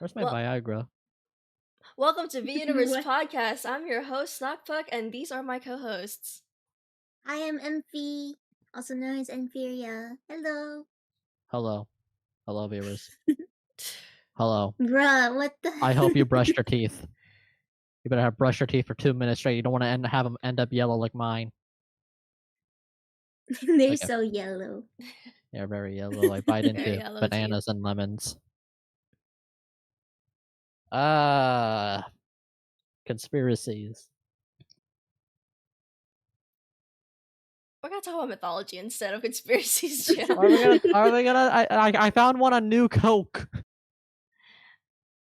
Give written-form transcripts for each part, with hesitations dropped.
Where's my Well, Viagra? welcome to VUniverse What? podcast. I'm your host Snokpuk, and these are my co-hosts. I am Emphy, also known as Inferior. Hello. Hello. Hello, viewers. Hello. Bruh, what the I hope you brushed your teeth. You better have brushed your teeth for 2 minutes straight. You don't want to have them end up yellow like mine. They're Okay. so yellow. They're very yellow. I bite into yellow bananas and lemons. Conspiracies. We're gonna talk about mythology instead of conspiracies. Jim. Are we gonna? I found one on New Coke.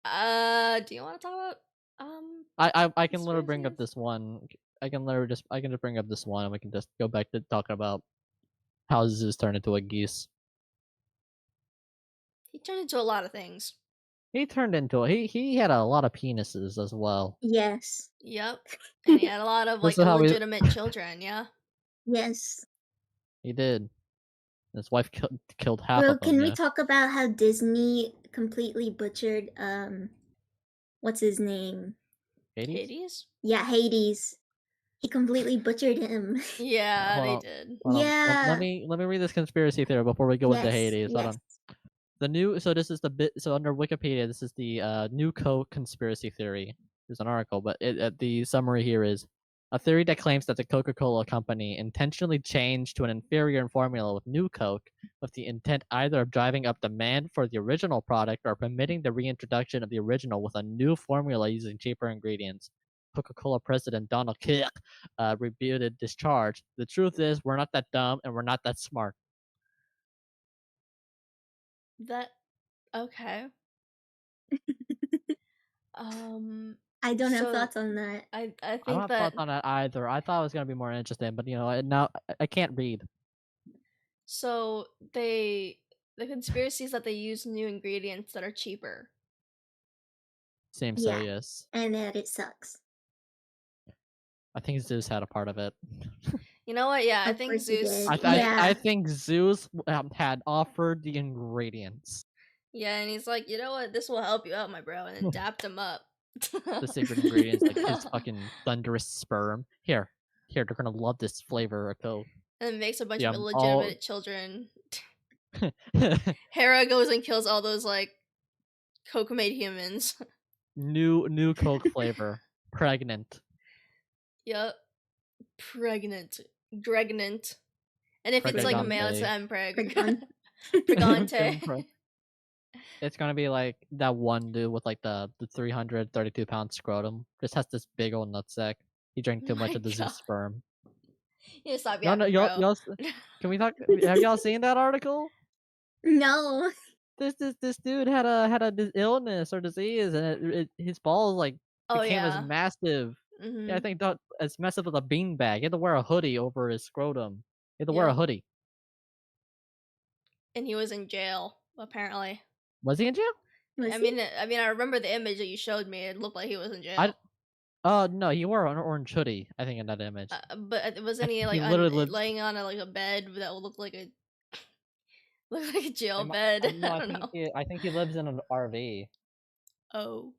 Do you want to talk about I can literally bring up conspiracies? this one. I can just bring up this one, and we can just go back to talking about how Zeus turned into a geese. He turned into a lot of things. He turned into he had a lot of penises as well. Yes. Yep, and he had a lot of This like is how we- illegitimate children. Yeah. Yes. He did. His wife killed half Bro, of them. can we Yeah. talk about how Disney completely butchered what's his name? Hades? Hades? Yeah, Hades. He completely butchered him. Yeah, Hold they on. did. Hold on. Yeah. Let me read this conspiracy theory before we go into Yes, Hades. Hold yes. on. This is the bit. So under Wikipedia, this is the New Coke conspiracy theory. There's an article, but the summary here is a theory that claims that the Coca-Cola company intentionally changed to an inferior formula with New Coke, with the intent either of driving up demand for the original product or permitting the reintroduction of the original with a new formula using cheaper ingredients. Coca-Cola president Donald Kick rebuted this charge. The truth is, we're not that dumb and we're not that smart. That okay. I don't have so thoughts on that. I I don't think have that thoughts on that either. I thought it was gonna be more interesting, but now I can't read. so the conspiracy is that they use new ingredients that are cheaper. Seems so, Yeah. yes. And that it sucks. I think Zeus had a part of it. You know what? Yeah, I Of think course he Zeus. did. I think Zeus had offered the ingredients, Yeah, and he's like, you know what? This will help you out, my bro, and then dapped him up. the secret ingredients, like his fucking thunderous sperm. Here, they're gonna love this flavor of Coke. And makes a bunch Yeah, of illegitimate children. all Hera goes and kills all those like Coke-made humans. new Coke flavor, pregnant. Yup. Pregnant. Gregnant. And if it's like a male, it's Pregante. Mpreg. Pregon. Pregante. It's gonna be like that one dude with like the 332-pound scrotum. Just has this big old nutsack. He drank too much My of the God. Zeus sperm. You need to stop No, yapping, y'all, bro. can we talk? Have y'all seen that article? No. This dude had a illness or disease, and his balls like Oh became yeah. as massive. Mm-hmm. Yeah, I think that as massive as a beanbag. He had to wear a hoodie over his scrotum. He had to wear a Yep. hoodie. And he was in jail, apparently. Was he in jail? Was I he? mean, I remember the image that you showed me. It looked like he was in jail. No, he wore an orange hoodie. I think in that image. But wasn't he like laying on a bed that would look like a jail bed? No, I don't know. I think he lives in an RV. Oh.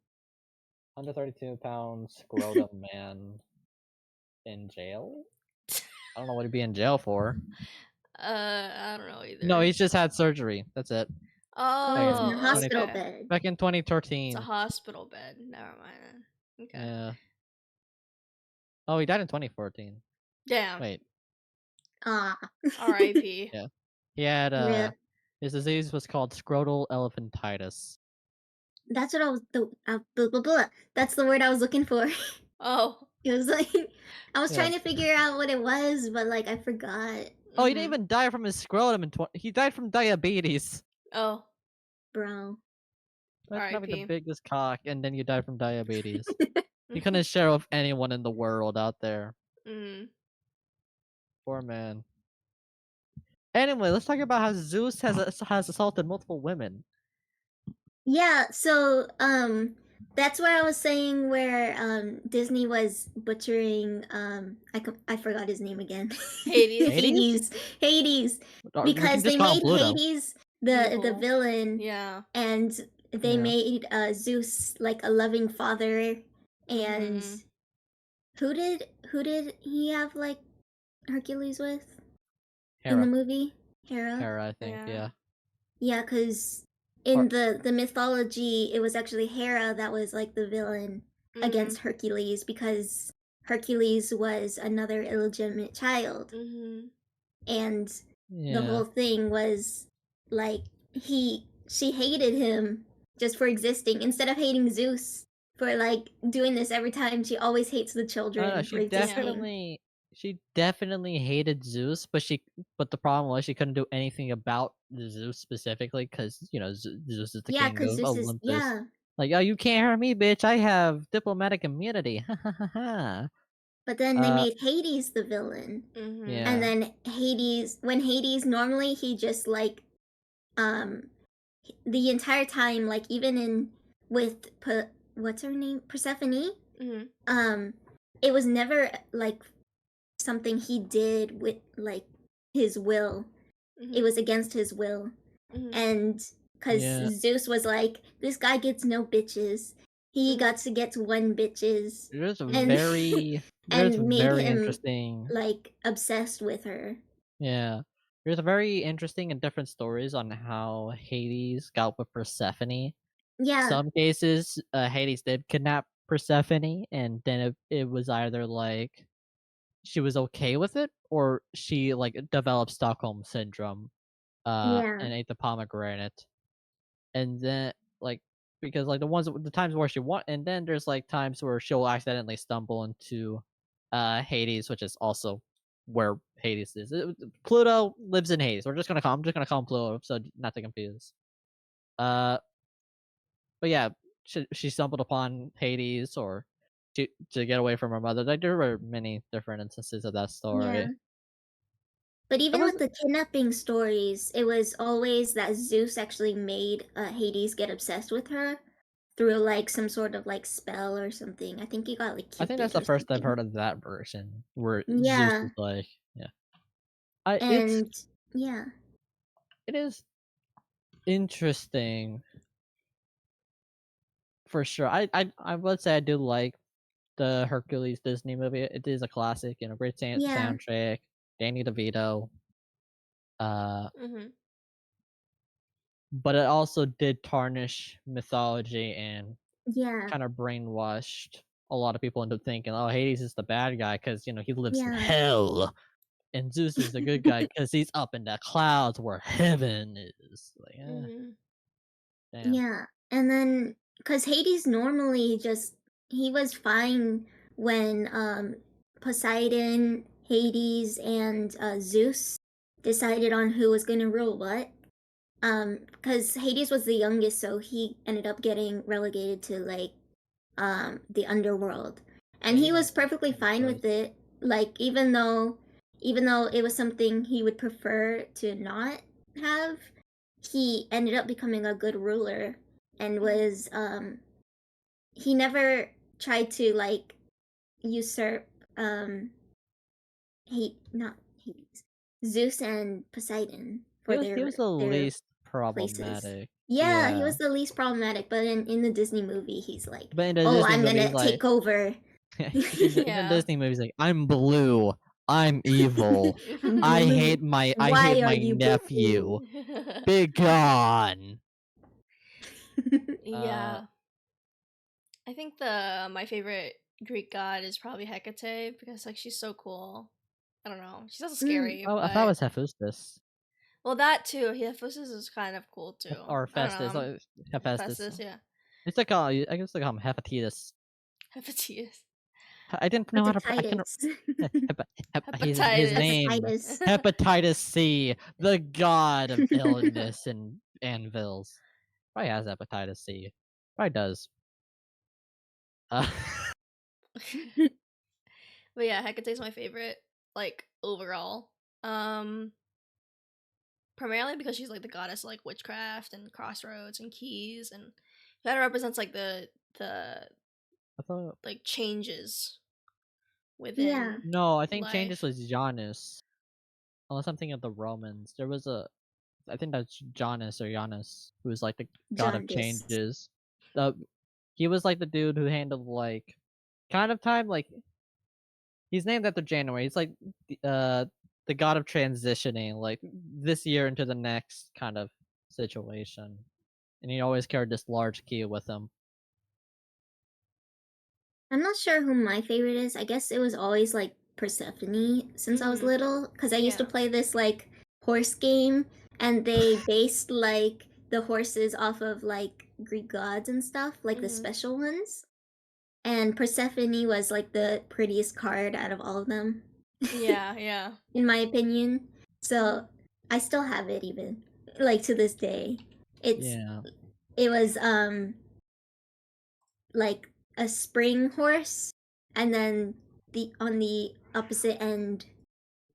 Under 32 pounds scrotum man in jail? I don't know what he'd be in jail for. I don't know either. No, he's just had surgery. That's it. Oh, He was in a hospital okay. bed. Back in 2013. It's a hospital bed. Never mind then. Okay. Yeah. Oh, he died in 2014. Damn. Wait. R.I.P. Yeah. He had Rip. his disease was called scrotal elephantitis. That's what I was. That's the word I was looking for. Oh. It was like I was trying to figure out what it was, but like I forgot. Oh, he didn't even die from his scrotum he died from diabetes. Oh. Bro. That's having the R.I.P. biggest cock, and then you die from diabetes. You couldn't share with anyone in the world out there. Poor man. Anyway, let's talk about how Zeus has assaulted multiple women. Yeah, so that's where I was saying where Disney was butchering I forgot his name again. Hades. Hades. Because they made Pluto. Hades the villain. Yeah. And they Yeah. made Zeus like a loving father, and Mhm. who did he have like Hercules with in the Hera. movie? Hera. Hera, I think. Yeah. Yeah. Yeah, because Or in the mythology, it was actually Hera that was like the villain against Mhm. Hercules because Hercules was another illegitimate child, Mhm. and the yeah. whole thing was like she hated him just for existing instead of hating Zeus for like doing this every time. She always hates the I don't know. children for existing. She definitely hated Zeus, but the problem was she couldn't do anything about Zeus specifically because Zeus is the Yeah, king because of Zeus is Olympus. Like, oh, you can't hurt me, bitch! I have diplomatic immunity. Ha ha ha ha. But then they made Hades the villain. Mhm. And Yeah. then when Hades normally he just like um the entire time, like even in with what's her name? Persephone? Mhm. Um it was never like something he did with like his will. It Mhm. was against his will. Mhm. And because Yeah. Zeus was like, this guy gets no bitches. He Mhm. got to get one bitches. There's And there's made very him interesting. like obsessed with her. Yeah. There's a very interesting and different stories on how Hades got with Persephone. Yeah, Some cases, Hades did kidnap Persephone, and then it was either like she was okay with it, or she like developed Stockholm syndrome, yeah, and ate the pomegranate, and then like because like the times where she want, and then there's like times where she'll accidentally stumble into, Hades, which is also where Hades is. Pluto lives in Hades. I'm just gonna call him Pluto, so not to confuse. Uh, but yeah, she stumbled upon Hades or to get away from her mother. Like there were many different instances of that yeah. story. But It even was with the kidnapping stories, it was always that Zeus actually made Hades get obsessed with her through like some sort of like spell or something. I think he got like I think that's Cupid the or first I've something. heard of that version where Zeus Yeah, is like, yeah. I and yeah, it is interesting for sure. I would say I do like the Hercules Disney movie. It is a classic, great yeah, soundtrack. Danny DeVito. Uh, Mhm. but it also did tarnish mythology and yeah, kind of brainwashed a lot of people into thinking, oh, Hades is the bad guy because he lives in yeah, hell, and Zeus is the good guy because he's up in the clouds where heaven is. Like, Mhm. damn. yeah. And then, because Hades normally just he was fine when Poseidon, Hades, and Zeus decided on who was gonna rule what. Because Hades was the youngest, so he ended up getting relegated to like the underworld, and he was perfectly fine with it. Like even though it was something he would prefer to not have, he ended up becoming a good ruler and Mhm. was he never tried to like usurp hate not Hades, Zeus and Poseidon He for was the their least places. problematic. Yeah, he Yeah. was the least problematic, but in the Disney movie, he's like, But in the "Oh, Disney I'm movies, gonna like take over." in the Yeah. Disney movies, like I'm blue, I'm evil, I'm I blue. hate my Why are you nephew. blue? Be gone. Uh, Yeah. I think the my favorite Greek god is probably Hecate because like she's so cool. I don't know. She's also Mm, scary, oh, I thought it but was Hephaestus well that too. Hephaestus is kind of cool too. or I don't know. Festus. Hephaestus. Hephaestus, yeah. It's like I guess like Hepatitis. Hepatitis. I didn't know how to. I can. hepatitis. His Hepatitis. name Hepatitis. Hepatitis C, the god of illness and anvils. Probably has hepatitis C. Probably does. Uh, But yeah, Hecate's my favorite, like overall. Um Primarily because she's like the goddess of, like witchcraft and crossroads and keys, and that represents like the I thought like changes Yeah. within no. I think changes life. was Janus. Unless I'm thinking of the Romans. There was a I think that's Janus or Janus, who's like the god of Jaundice. changes. He was like the dude who handled like kind of time. Like he's named after January. He's like the god of transitioning, like this year into the next kind of situation. And he always carried this large key with him. I'm not sure who my favorite is. I guess it was always like Persephone since I was little, because I used to Yeah. play this like horse game, and they based like the horses off of like Greek gods and stuff, like the special ones. And Persephone was like the prettiest card out of all of them. Yeah, yeah. In my opinion. So I still have it even like to this day. It was like a spring horse, and then on the opposite end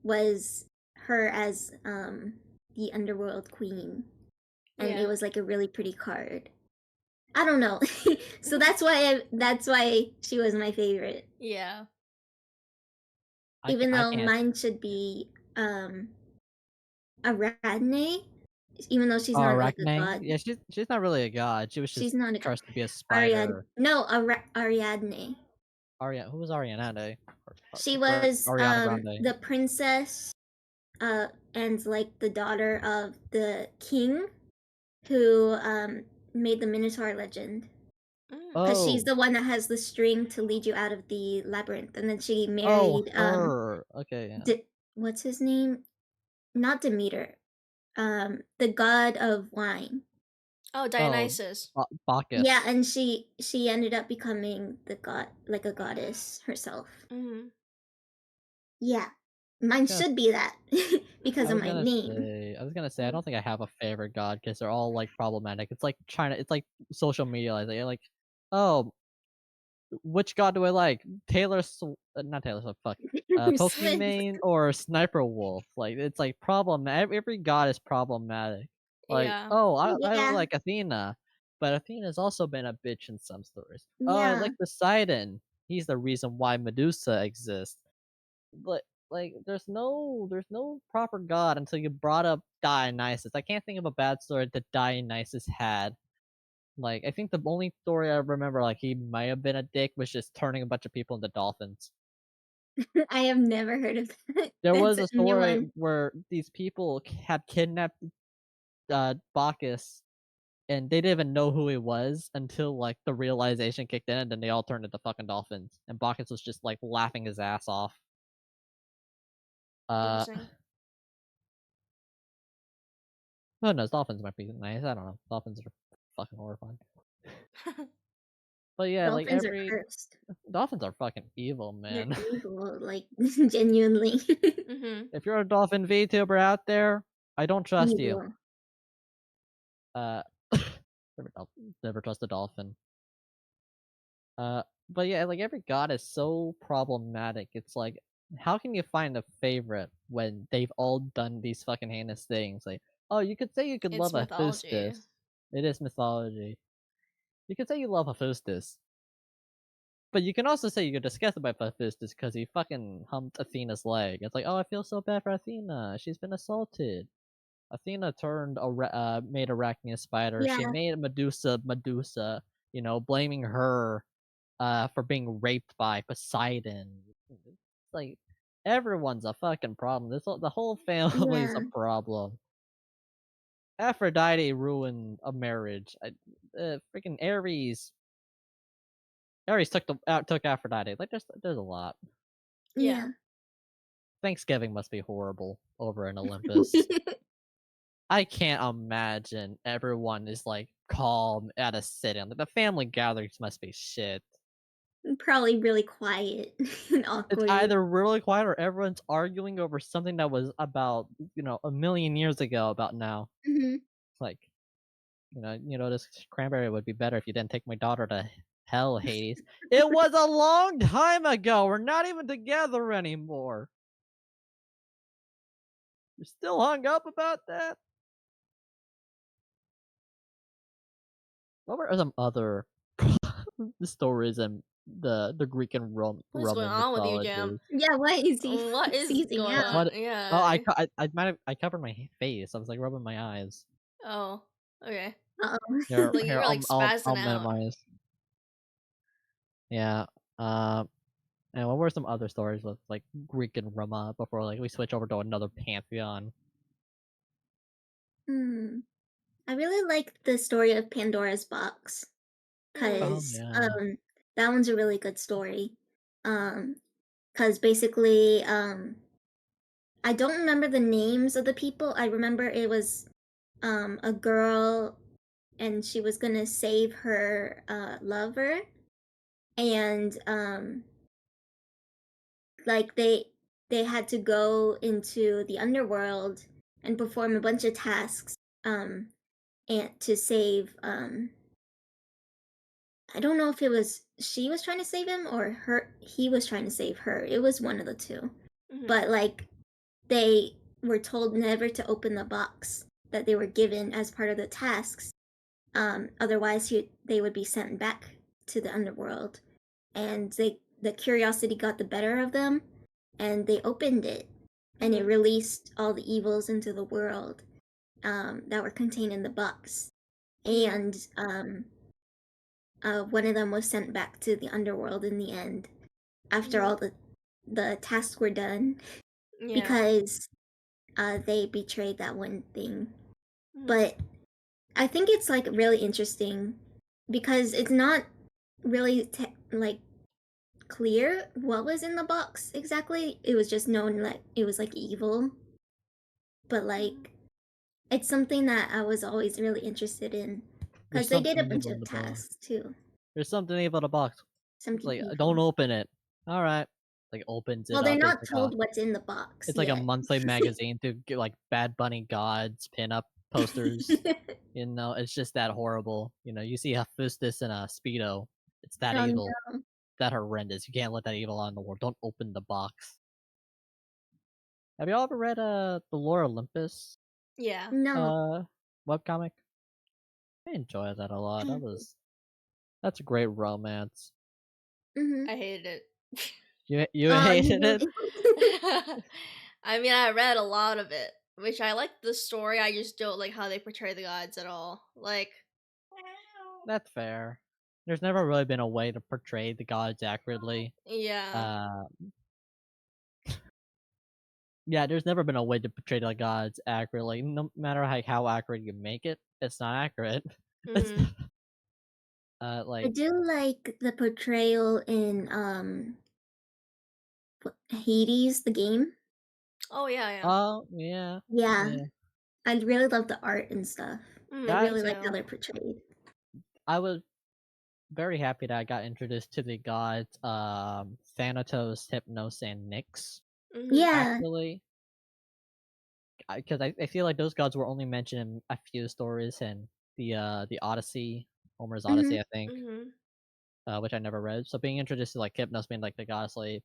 was her as the underworld queen, and it was like a really pretty card. I don't know. So that's why she was my favorite. Yeah. Even though mine should be Aradne, even though she's not like a god. Yeah, she's not really a god. She was just She's not a god. cursed to be a spider. Ariadne. Who was Ariadne? She was Ariana Grande. the princess and like the daughter of the king who made the Minotaur legend. Because she's the one that has the string to lead you out of the labyrinth, and then she married okay. Yeah. What's his name? Not Demeter. The god of wine. Oh, Dionysus. Bacchus. Yeah, and she ended up becoming the god, like a goddess herself. Yeah, mine should be that because of my name. I was gonna say I don't think I have a favorite god because they're all like problematic. It's like it's like social media. Like, oh, which god do I like? Not Taylor Swift. Fuck. Pokemon or Sniper Wolf. Like it's like every god is problematic. Like oh, I like Athena, but Athena's also been a bitch in some stories. Oh, I like Poseidon. He's the reason why Medusa exists. But like there's no proper god until you brought up Dionysus. I can't think of a bad story that Dionysus had. Like I think the only story I remember like he might have been a dick was just turning a bunch of people into dolphins. I have never heard of that. There was a story where these people had kidnapped Bacchus, and they didn't even know who he was until like the realization kicked in, and then they all turned into fucking dolphins. And Bacchus was just like laughing his ass off. Who knows? Dolphins might be nice. I don't know. Dolphins are fucking horrifying. But yeah, dolphins like are cursed. Dolphins are fucking evil, man. They're evil, like genuinely. If you're a dolphin VTuber out there, I don't trust you. Never trust a dolphin. But yeah, like every god is so problematic. It's like, how can you find a favorite when they've all done these fucking heinous things? Like, oh, you could say you could love Hephaestus. It is mythology. You could say you love Hephaestus. But you can also say you're disgusted by Hephaestus because he fucking humped Athena's leg. It's like, oh, I feel so bad for Athena. She's been assaulted. Athena made Arachne a spider. Yeah. She made Medusa, you know, blaming her for being raped by Poseidon. It's like everyone's a fucking problem. The whole family's a problem. Aphrodite ruined a marriage. Freaking Ares took Aphrodite. Like there's a lot. Yeah. Thanksgiving must be horrible over in Olympus. I can't imagine everyone is like calm at a sit-in. Like, the family gatherings must be shit. Probably really quiet and awkward. It's either really quiet or everyone's arguing over something that was about, you know, a million years ago about now. It's like, you know, this cranberry would be better if you didn't take my daughter to hell, Hades. It was a long time ago. We're not even together anymore. You're still hung up about that? What were some other stories and the Greek and What is going Roman on with you, Jam? mythologies. Yeah, why is he What is seizing going out? on? What? Oh, Yeah. I might have I covered my face. I was like rubbing my eyes. Oh, okay. Here, Like you here, were like I'll spazzing out. minimize. Yeah. And what were some other stories with like Greek and Roma before like we switch over to another pantheon? I really like the story of Pandora's box Mm. Oh because yeah. that one's a really good story. Because basically I don't remember the names of the people. I remember it was a girl and she was gonna save her lover, and like they had to go into the underworld and perform a bunch of tasks and to save I don't know if it was she was trying to save him or he was trying to save her. It was one of the two. Mhm. But like they were told never to open the box that they were given as part of the tasks. Otherwise they would be sent back to the underworld. And the curiosity got the better of them and they opened it and it Mhm. released all the evils into the world that were contained in the box. Mhm. And one of them was sent back to the underworld in the end after Mhm. all the tasks were done Yeah. because they betrayed that one thing. Mhm. But I think it's like really interesting because it's not really like clear what was in the box exactly. It was just known that it was like evil. But like it's something that I was always really interested in There's because they did a something bunch evil in of the box. tasks too. There's something evil in the box. It's Something like evil. don't open it. All right. Like opens it Well, they're up. not told what's in the box It's like a yet. monthly magazine to get like Bad Bunny gods pin up posters. You know, it's just that horrible. You know, you see Hephaestus in a speedo. It's that Oh evil. no. That horrendous. You can't let that evil out in the world. Don't open the box. Have you all ever read the Lore Olympus Yeah. No. webcomic? I enjoy that a lot. That's a great romance. Mm-hmm. I hated it. You You hated it? I mean, I read a lot of it, which I like the story. I just don't like how they portray the gods at all. Like, That's fair. There's never really been a way to portray the gods accurately. yeah. Yeah, there's never been a way to portray the gods accurately. No matter how accurate you make it, it's not accurate. It's Mhm. I like do like the portrayal in Hades, the game. Oh yeah, yeah. oh yeah, Yeah, yeah. I really love the art and stuff. I Me That really like how too. they're portrayed. I was very happy that I got introduced to the gods Thanatos, Hypnos, and Nyx. Mhm. Yeah. Actually, because I feel like those gods were only mentioned in a few stories in the Odyssey, Homer's Mm-hmm. Odyssey, I think, Mhm. which I never read. So being introduced to like Hypnos being like the goddess, like,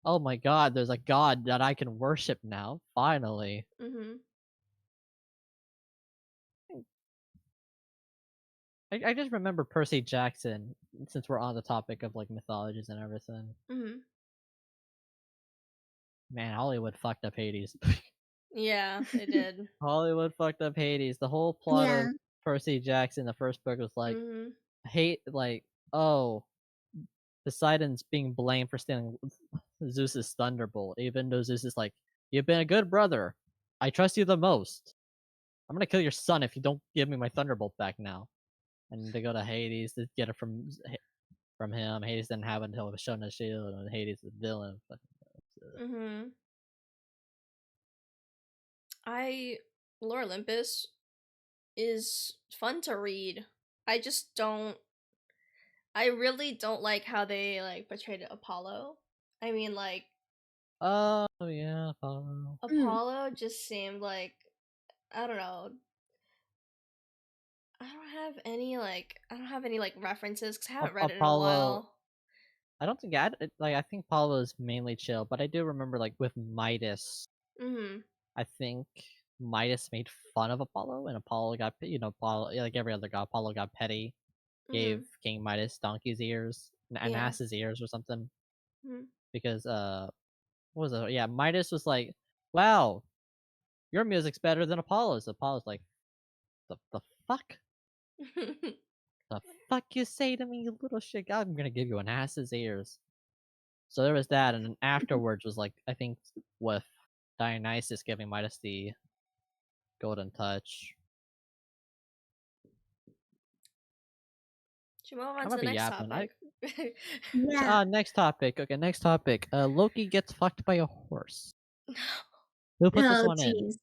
oh my god, there's a god that I can worship now. Finally, Mhm. I just remember Percy Jackson since we're on the topic of like mythologies and everything. Mhm. Man, Hollywood fucked up Hades. Yeah, they did. Hollywood fucked up Hades. The whole plot Yeah. of Percy Jackson, the first book, was like Mhm. hate, like oh, Poseidon's being blamed for stealing Zeus's thunderbolt, even though Zeus is like, you've been a good brother. I trust you the most. I'm gonna kill your son if you don't give me my thunderbolt back now. And they go to Hades to get it from him. Hades didn't have it until it was shown his shield, and Hades is the villain. Mhm. I Lore Olympus is fun to read. I just don't I really don't like how they like portrayed Apollo. I mean like Oh yeah, Apollo. Mm. Apollo just seemed like I don't know. I don't have any like references cuz I haven't read it in a Apollo. while. I don't think I think Apollo is mainly chill, but I do remember like with Midas. Mhm. I think Midas made fun of Apollo, and Apollo got Apollo like every other god. Apollo got petty, gave Mhm. King Midas donkey's ears, an Yeah. ass's ears or something. Mhm. Because what was it? Yeah, Midas was like, "Wow, your music's better than Apollo's." Apollo's like, "The fuck? The fuck you say to me, you little shit? I'm gonna give you an ass's ears." So there was that, and then afterwards was like, I think with Dionysus giving Midas the golden touch. Should move on I to might the be next yapping. topic. Yeah. Next topic. Okay, next topic. Loki gets fucked by a horse. Who put this Oh, one in?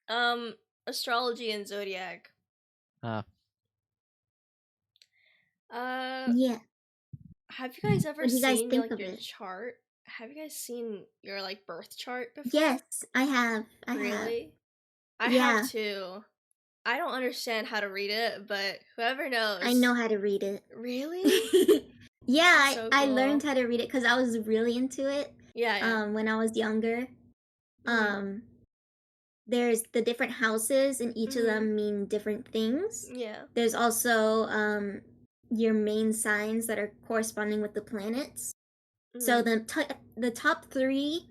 jeez. Astrology and zodiac. Uh, Yeah. Have you guys ever What do you guys seen think like of your it? chart? Have you guys seen your like birth chart before? Yes, I have. I have. Really? I Yeah. have too. I don't understand how to read it, but whoever knows. I know how to read it. Really? Yeah, That's so I learned cool. how to read it because I was really into it. Yeah. When I was younger. Mhm. There's the different houses, and each of Mhm. them mean different things. Yeah. There's also your main signs that are corresponding with the planets. So Mhm. the top 3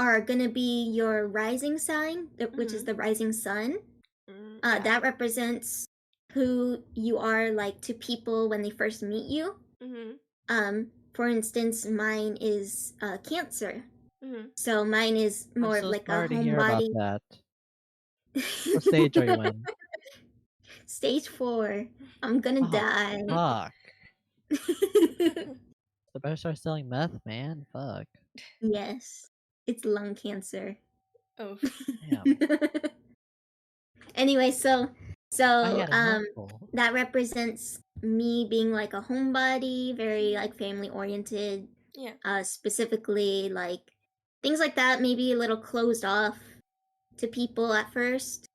are gonna be your rising sign, which is Mhm. the rising sun. Yeah. That represents who you are like to people when they first meet you. Mhm. For instance, mine is Cancer. Mhm. So mine is I'm more of so like a sorry to hear about homebody. that. What stage are you in? Stage 4. I'm gonna Oh, die. fuck. I better start selling meth, man. Fuck. Yes. It's lung cancer. Oh. Damn. Anyway, I had a mouthful. that represents me being like a homebody, very like family oriented. Yeah. Specifically like things like that, maybe a little closed off to people at first.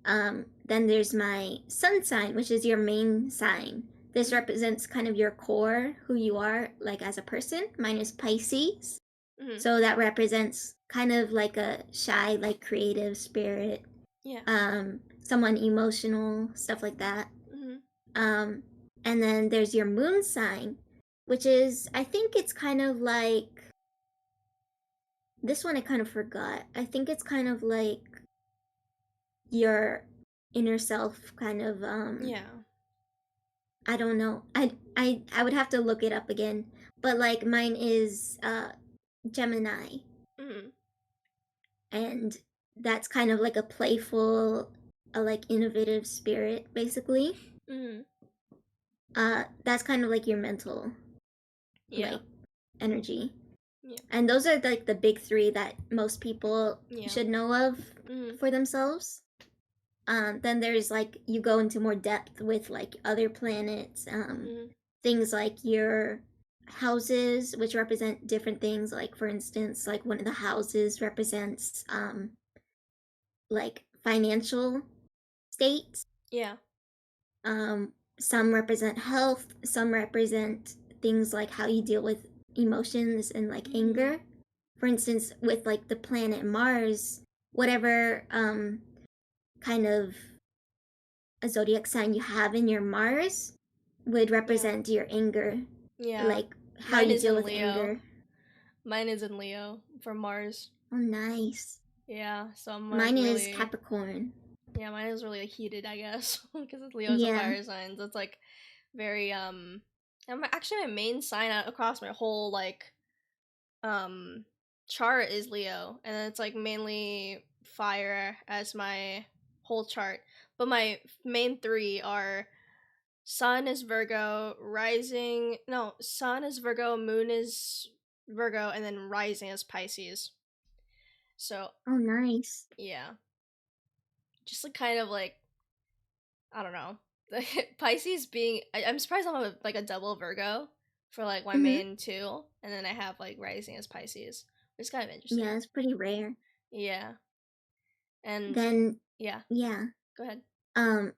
Then there's my sun sign, which is your main sign. This represents kind of your core, who you are like as a person. Mine is Pisces. Mhm. So that represents kind of like a shy, like creative spirit. Yeah. Someone emotional, stuff like that. Mhm. And then there's your moon sign, which is, I think it's kind of like, this one I kind of forgot. I think it's kind of like your inner self kind of, Yeah. I don't know. I would have to look it up again. But like mine is Gemini, Mhm. and that's kind of like a playful, like innovative spirit basically. Mhm. That's kind of like your mental Yeah. like energy. Yeah. And those are like the big 3 that most people Yeah. should know of Mhm. for themselves. Then there's like you go into more depth with like other planets, Mhm. things like your houses, which represent different things. Like for instance, like one of the houses represents like financial state. Yeah. Some represent health. Some represent things like how you deal with emotions and like anger. For instance, with like the planet Mars, whatever kind of a zodiac sign you have in your Mars would represent your anger, Yeah. like how Mine you is deal in with Leo. anger. Mine is in Leo for Mars. Oh, nice. Yeah, so I'm like Mine is really. Capricorn. Yeah, mine is really like, heated, I guess, because Leo's a Yeah. fire sign. So it's like very I'm actually my main sign across my whole like chart is Leo, and then it's like mainly fire as my whole chart. But my main 3 are Sun is Virgo, Sun is Virgo, Moon is Virgo, and then Rising is Pisces. So Oh, nice. yeah, just like kind of like I don't know. Pisces being, I'm surprised I'm like a double Virgo for like my main 2, and then I have like Rising as Pisces, which is kind of interesting. Yeah, it's pretty rare. Yeah, and Then yeah, yeah. go ahead.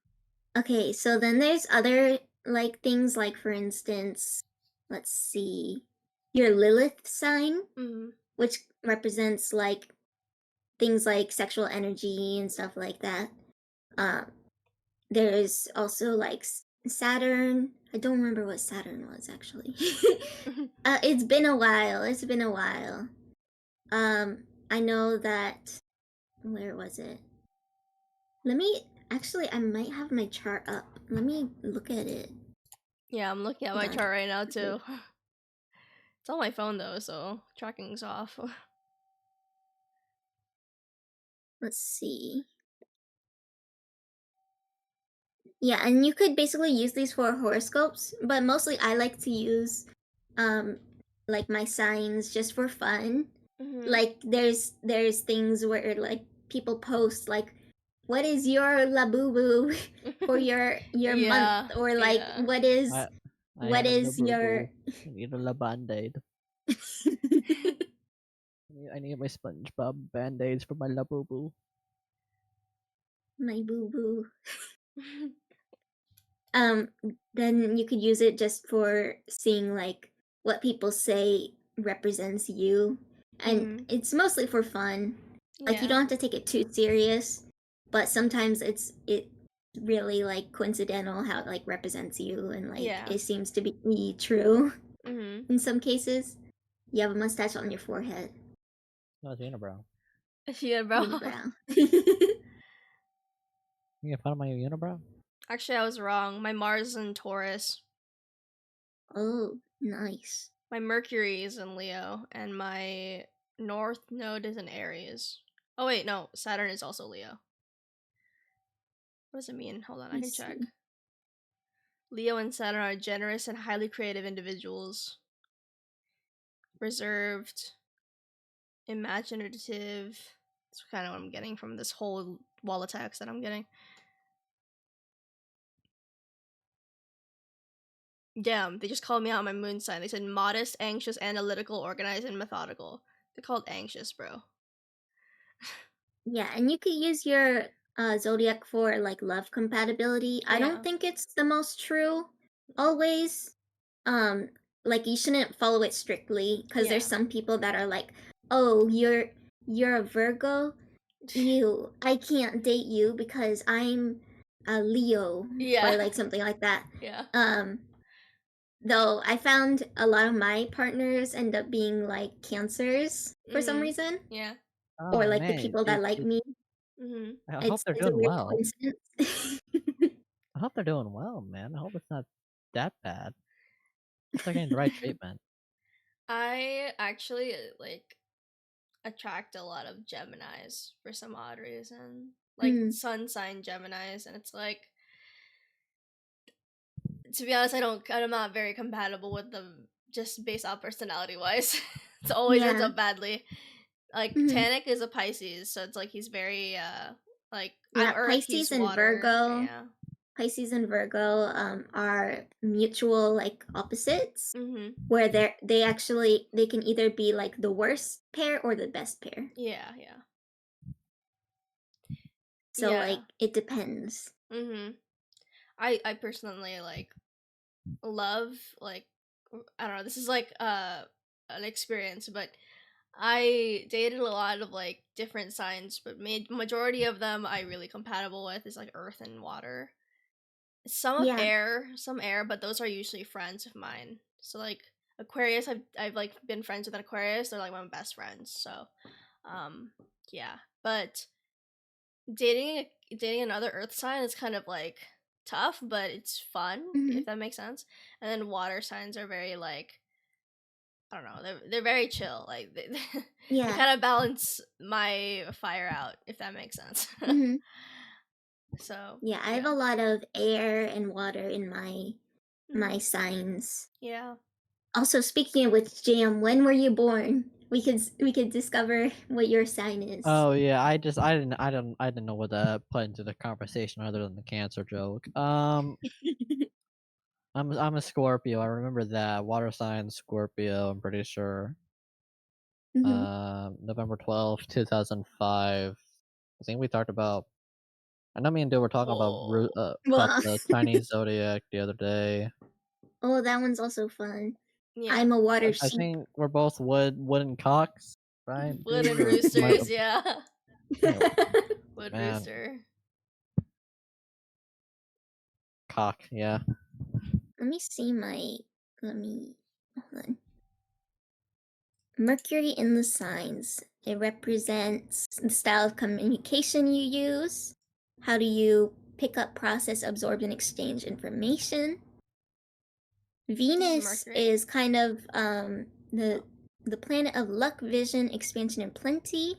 Okay, so then there's other like things like for instance, let's see, your Lilith sign, which represents like things like sexual energy and stuff like that. There's also like Saturn. I don't remember what Saturn was actually. It's been a while. It's been a while. I know that. Where was it? Let me. Actually, I might have my chart up. Let me look at it. Yeah, I'm looking at my Hold on. chart right now too. It's on my phone though, so tracking's off. Let's see. Yeah, and you could basically use these for horoscopes, but mostly I like to use like my signs just for fun. Mhm. Like there's things where like people post like what is your labubu for your Yeah, month, or like yeah. what is I what have a is your I need a band-aid. I need my SpongeBob band-aids for my labubu. my boo boo. Then you could use it just for seeing like what people say represents you, and Mhm. it's mostly for fun. Like you Yeah. don't have to take it too serious, but sometimes it really like coincidental how it like represents you, and like Yeah. it seems to be true Mhm. in some cases. You have a mustache on your forehead. No, it's unibrow. Yeah, bro. Unibrow. You get fun of my unibrow? Actually, I was wrong. My Mars is in Taurus. Oh, nice. My Mercury is in Leo, and my North Node is in Aries. Oh wait, no, Saturn is also Leo. What does it mean? Hold on, I can check. Leo and Saturn are generous and highly creative individuals. Reserved, imaginative. That's kind of what I'm getting from this whole wall of text that I'm getting. Damn, they just called me out on my moon sign. They said modest, anxious, analytical, organized, and methodical. They're called anxious, bro. Yeah, and you could use your zodiac for like love compatibility. I Yeah. don't think it's the most true always. Um like you shouldn't follow it strictly because Yeah. there's some people that are like, "Oh, you're a Virgo. I can't date you because I'm a Leo," Yeah. or like something like that. Yeah. Though I found a lot of my partners end up being like Cancers for some Mhm. reason, Yeah. or Oh like the man, people that like me. Mhm. I hope It's they're it's a doing weird well. coincidence. I hope they're doing well, man. I hope it's not that bad. I hope they're getting the right treatment. I actually like attract a lot of Geminis for some odd reason. Like sun sign Geminis, and it's like, to be honest, I'm not very compatible with them just based off personality wise. It always ends Yeah. up badly. Like Tanik is a Pisces, so it's like he's very like I'm Yeah, earth, he's Pisces and water. Virgo. Yeah. Pisces and Virgo are mutual like opposites, Mhm. where they can either be like the worst pair or the best pair. Yeah, yeah. So Yeah. like it depends. Mhm. I personally like love like I don't know, this is like an experience, but I dated a lot of like different signs, but majority of them I really compatible with is like earth and water. Some Yeah. air, but those are usually friends of mine. So like Aquarius, I've like been friends with an Aquarius. They're like my best friends. So, yeah. But dating another Earth sign is kind of like tough, but it's fun if that makes sense. And then water signs are very like, I don't know, they're very chill. Like they Yeah. kind of balance my fire out, if that makes sense. So Yeah, I have a lot of air and water in my signs. Yeah. Also, speaking of which, Jam, when were you born? We could discover what your sign is. Oh yeah, I didn't know what to put into the conversation other than the cancer joke. I'm a Scorpio. I remember that water sign Scorpio. I'm pretty sure. November 12th, 2005. I think we talked about. I know me and Dill were talking about the Chinese zodiac the other day. Oh, that one's also fun. Yeah. I'm a water I sheep. think we're both wooden cocks, right? Wooden Dude, or roosters, yeah. Yeah. Wood Man. rooster. cock. Yeah. Let me see my. Hold on. Mercury in the signs. It represents the style of communication you use. How do you pick up, process, absorb, and exchange information? Venus Mercury? is kind of the planet of luck, vision, expansion, and plenty,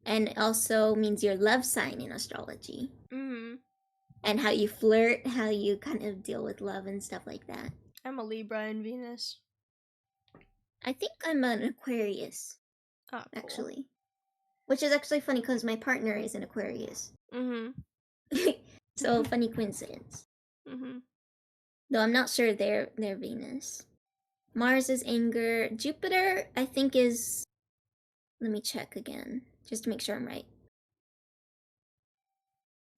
and it also means your love sign in astrology. Mm. And how you flirt, how you kind of deal with love and stuff like that. I'm a Libra in Venus. I think I'm an Aquarius, Oh, cool. actually. Which is actually funny because my partner is an Aquarius. Mm-hmm. So funny coincidence. Mm-hmm. Though I'm not sure they're Venus. Mars is anger. Jupiter, I think, is. Let me check again, just to make sure I'm right.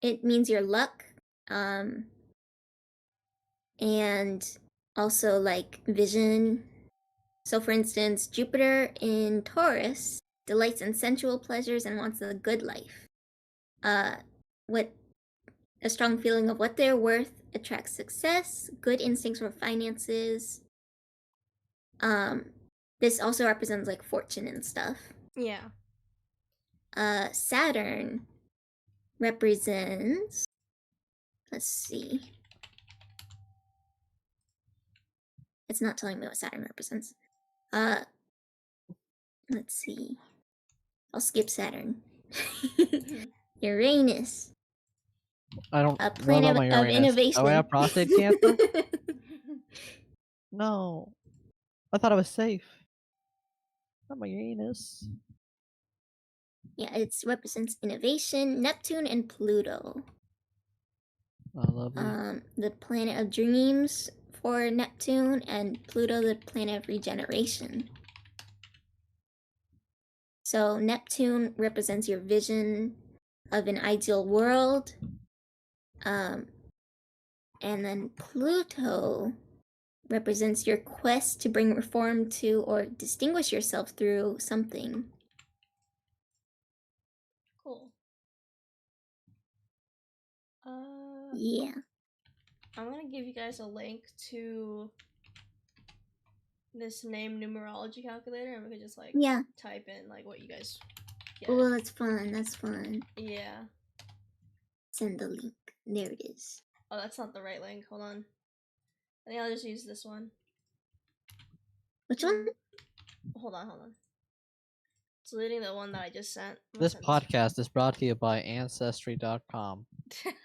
It means your luck, and also like vision. So, for instance, Jupiter in Taurus delights in sensual pleasures and wants a good life. What a strong feeling of what they're worth attracts success, good instincts for finances. This also represents like fortune and stuff. Yeah. Saturn represents. Let's see. It's not telling me what Saturn represents. Let's see. I'll skip Saturn. Uranus. I don't. A What planet about my of Uranus? innovation. Oh, I have prostate cancer. No, I thought I was safe. Not my Uranus. Yeah, it represents innovation. Neptune and Pluto. Oh, lovely. The planet of dreams for Neptune, and Pluto, the planet of regeneration. So Neptune represents your vision of an ideal world. And then Pluto represents your quest to bring reform to or distinguish yourself through something. Cool. Yeah. I'm gonna give you guys a link to this name numerology calculator, and we can just like type in like what you guys get. Oh, that's fun. That's fun. Yeah. Send the link. There it is. Oh, that's not the right link. Hold on. I think I'll just use this one. Which one? Hold on. Deleting the one that I just sent. This podcast is brought to you by Ancestry.com.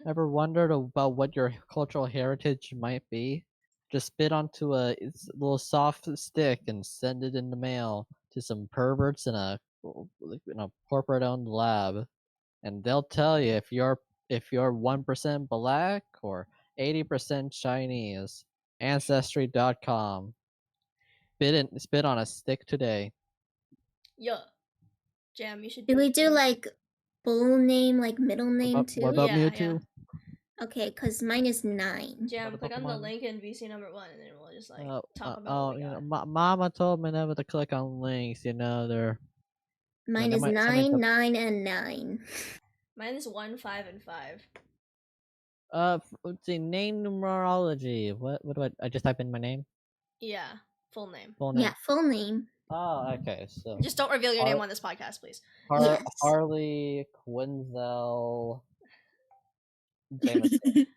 Ever wondered about what your cultural heritage might be? Just spit onto a little soft stick and send it in the mail to some perverts in a corporate-owned lab, and they'll tell you if you're 1% black or 80% Chinese. Ancestry.com. Spit on a stick today. Yeah. Jam, you should do we do like full name, like middle name too? What about Mewtwo? Okay, because mine is 9. Jam, click on the link in VC number 1 and then we'll just like talk about what we got. Mama told me never to click on links, they're mine is 9, 9, and 9. Mine is 1, 5, and 5. Let's see, name numerology. What do I just type in my name? Yeah, full name. Yeah, full name. Oh, okay. So just don't reveal your name on this podcast, please. Harley Quinzel Jameson.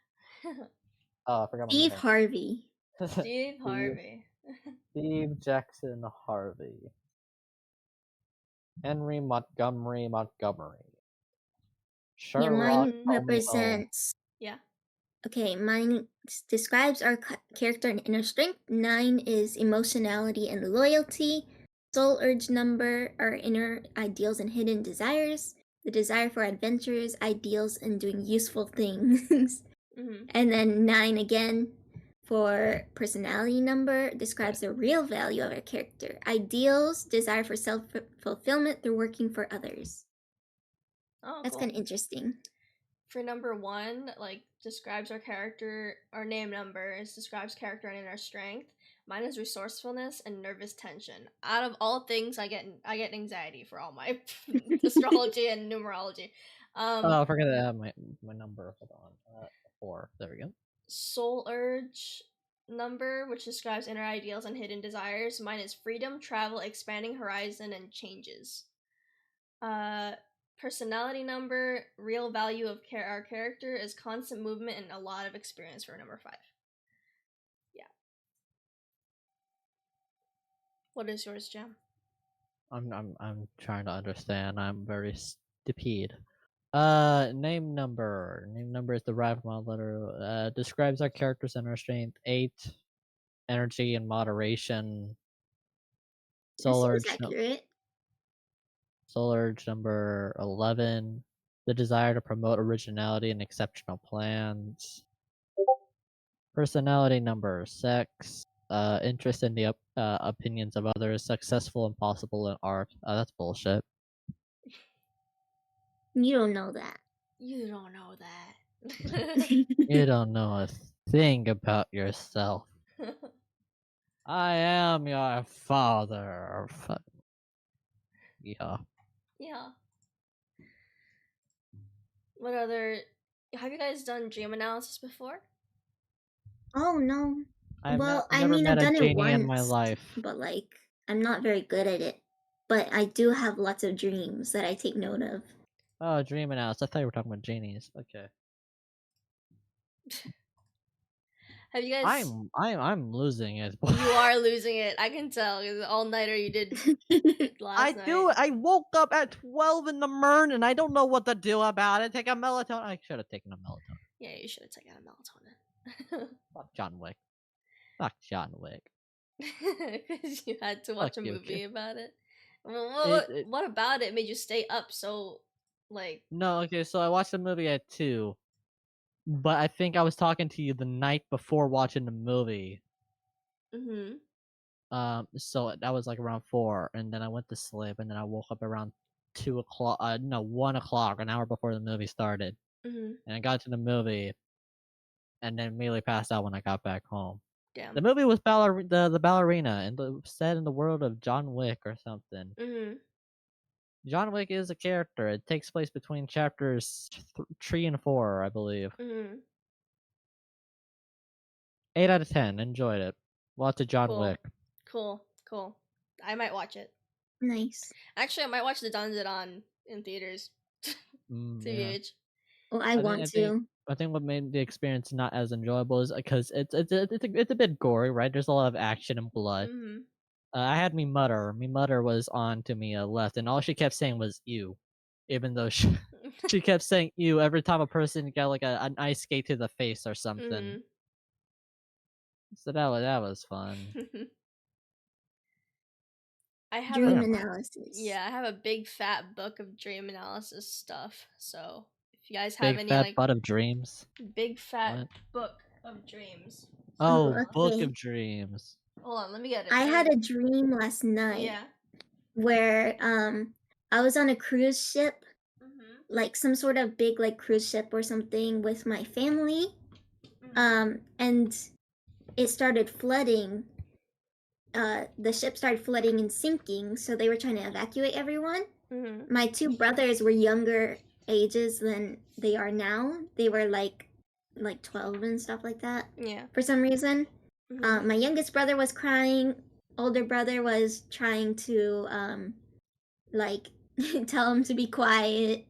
Oh, I forgot my name. Steve Harvey. Steve Harvey. Steve Jackson Harvey. Henry Montgomery. Yeah, mine represents. Yeah. Okay, mine describes our character and inner strength. 9 is emotionality and loyalty. Soul urge number, our inner ideals and hidden desires. The desire for adventures, ideals, and doing useful things. And then 9 again for personality number describes the real value of our character. Ideals, desire for self-fulfillment through working for others. Oh, that's kind of interesting. For number 1, like describes our character. Our name number describes character and inner strength. Mine is resourcefulness and nervous tension. Out of all things, I get anxiety for all my astrology and numerology. I forgot to add my number. Hold on. 4. There we go. soul urge number, which describes inner ideals and hidden desires. Mine is freedom, travel, expanding horizon, and changes. Personality number, real value of our character is constant movement and a lot of experience for number 5. Yeah. What is yours, Jam? I'm trying to understand. I'm very stupid. Name number. Name number is derived from a letter. Describes our character's inner strength. 8. Energy and moderation. That Solar seems accurate. Solar number 11. The desire to promote originality and exceptional plans. Personality number 6. Interest in the opinions of others. Successful and possible in art. That's bullshit. You don't know that. You don't know that. You don't know a thing about yourself. I am your father. Yeah. Yeah. What other... Have you guys done dream analysis before? Oh no. I've Well, I never mean, met I've a done it genie in my once, life. but like, I'm not very good at it. But I do have lots of dreams that I take note of. Oh, dream analysis. I thought you were talking about genies. Okay. Have you guys... I'm losing it. You are losing it. I can tell. The all-nighter you did last night. I woke up at 12 in the morning. I don't know what to do about it. Take a melatonin. I should have taken a melatonin. Yeah, you should have taken a melatonin. Fuck John Wick. Fuck John Wick. Because you had to watch Fuck a you, movie kid. about it. Well, what about it made you stay up so, like... No, okay, so I watched the movie at 2. But I think I was talking to you the night before watching the movie. So that was like around 4, and then I went to sleep, and then I woke up around 2 o'clock. 1 o'clock, an hour before the movie started. And I got to the movie, and then immediately passed out when I got back home. Damn. The movie was the ballerina, and set in the world of John Wick or something. John Wick is a character. It takes place between chapters 3 and 4, I believe. 8 out of 10. Enjoyed it. Lots of John Wick. Cool. I might watch it. Nice. Actually, I might watch the Dandadan in theaters. TBH. Yeah. Well, I want to. I think what made the experience not as enjoyable is because it's a bit gory, right? There's a lot of action and blood. I had me mutter. Me mutter was on to me left, and all she kept saying was "ew," even though she kept saying "ew" every time a person got like an ice skate to the face or something. So that was fun. I have dream analysis. Yeah, I have a big fat book of dream analysis stuff. So if you guys have big any fat butt of dreams. Big fat book of dreams. Oh, okay. book of dreams. Hold on, let me get it. I had a dream last night. Yeah. Where I was on a cruise ship, like some sort of big like cruise ship or something with my family, and it started flooding. The ship started flooding and sinking, so they were trying to evacuate everyone. My 2 brothers were younger ages than they are now. They were like 12 and stuff like that. Yeah. For some reason, my youngest brother was crying. Older brother was trying to like tell him to be quiet.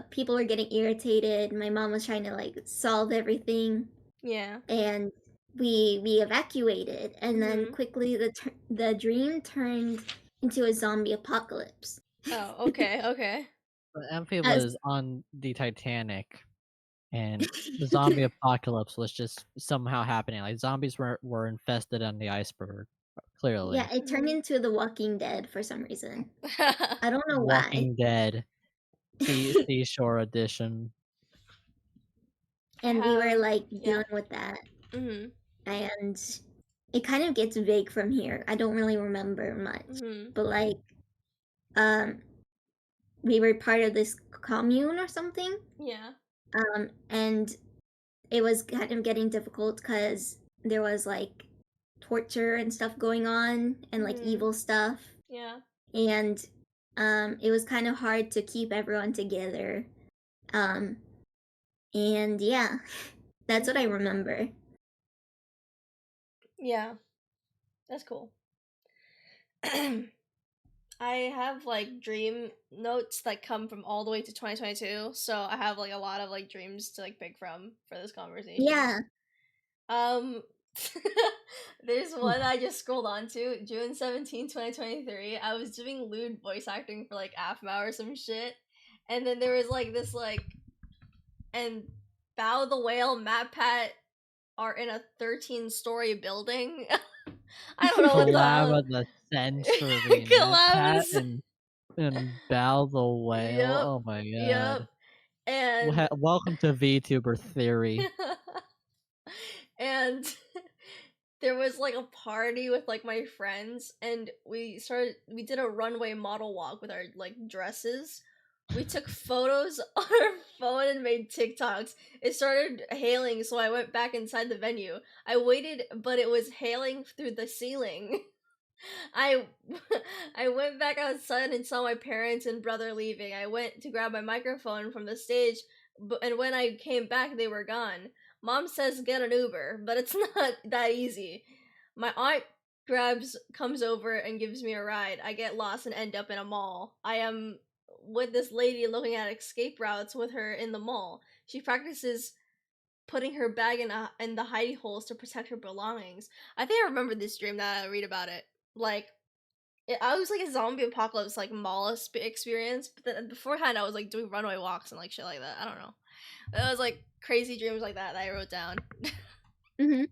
People were getting irritated. My mom was trying to like solve everything. Yeah. And we evacuated, and then quickly the dream turned into a zombie apocalypse. Oh, okay. Amphi was on the Titanic, and the zombie apocalypse was just somehow happening. Like zombies were infested on the iceberg. Clearly. Yeah, it turned into The Walking Dead for some reason. I don't know why. Walking Dead, Seashore Edition. And we were like dealing with that. And it kind of gets vague from here. I don't really remember much. But like we were part of this commune or something. Yeah. And it was kind of getting difficult because there was like torture and stuff going on, and like evil stuff. Yeah. And it was kind of hard to keep everyone together. And yeah, that's what I remember. Yeah, that's cool. I have like dream notes that come from all the way to 2022, so I have like a lot of like dreams to like pick from for this conversation. Yeah. Um there's one I just scrolled onto, June 17, 2023. I was doing lewd voice acting for like half an hour or some shit. And then there was like this like and Bow the Whale, Matt Pat are in a 13-story building. I don't know what the Collab hell. of the century, Matt Pat Collabs. and Bal the Whale. Yep. Oh my god. Yep. And Welcome to VTuber theory. and there was like a party with like my friends, and we did a runway model walk with our like dresses. We took photos on our phone and made TikToks. It started hailing, so I went back inside the venue. I waited, but it was hailing through the ceiling. I I went back outside and saw my parents and brother leaving. I went to grab my microphone from the stage, and when I came back, they were gone. Mom says get an Uber, but it's not that easy. My aunt comes over and gives me a ride. I get lost and end up in a mall. I am with this lady looking at escape routes with her in the mall. She practices putting her bag in the hidey holes to protect her belongings. I think I remember this dream that I read about it. Like, I was like a zombie apocalypse like mall experience, but then beforehand I was like doing runway walks and like shit like that. I don't know. It was like crazy dreams like that I wrote down. Mm-hmm.